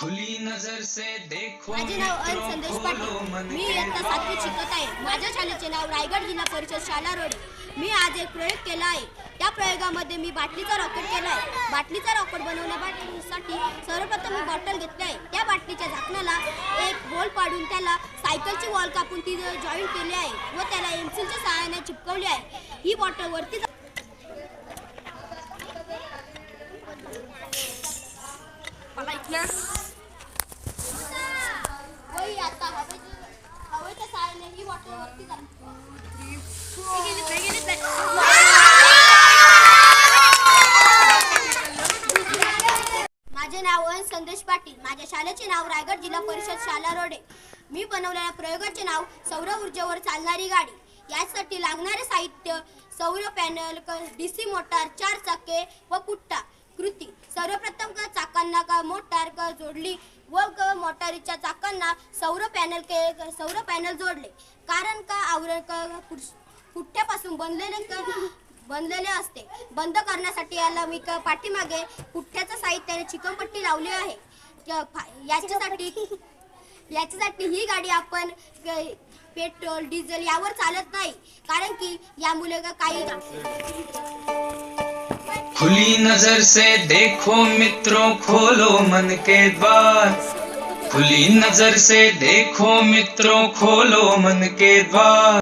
खुली नजर से देखो माझे नाव संदेश पाटील. मी इयत्ता 7वीत शिकत आहे. माझ्या शाळेचे नाव रायगड जिल्हा परिषद शाला रोड. मी आज एक प्रयोग केला आहे. त्या प्रयोगामध्ये मी बाटलीचा रॉकेट केला आहे. बाटलीचा रॉकेट बनवण्यासाठी सर्वप्रथम मी बॉटल घेतली आहे. त्या बाटलीच्या झाकणाला एक होल पाडून त्याला सायकलची वॉल कापून ती जॉईंट केली आहे व त्याला एन्सिलच्या सहाय्याने चिपकवली आहे. ही बॉटल वरती आता हवेच्या सहाय्याने ही बॉटल वरती माझे नाव संदेश पाटील. माझ्या शाळेचे नाव रायगड जिल्हा परिषद शाला रोड. मी बनवलेल्या प्रयोगाचे नाव सौर ऊर्जेवर चालणारी गाडी. यासाठी लागणारे साहित्य सौर पॅनल, डीसी मोटार, 4 चाके व पुट्टा. कृती: सर्वप्रथम चाकांना मोटार जोडली व मोटारीच्या चाकांना सौर पॅनल जोडले. कारण आवरण पुठ्ठ्यापासून बनलेले असते. बंद करण्यासाठी याला मी पाठीमागे पुठ्ठ्याच्या साहित्याने चिकनपट्टी लावली आहे. याच्यासाठी ही गाडी आपण पेट्रोल, डिझेल यावर चालत नाही, कारण की यामुळे काही खुली नजर से देखो मित्रों, खोलो मन के द्वार. खुली नजर से देखो मित्रों, खोलो मन के द्वार.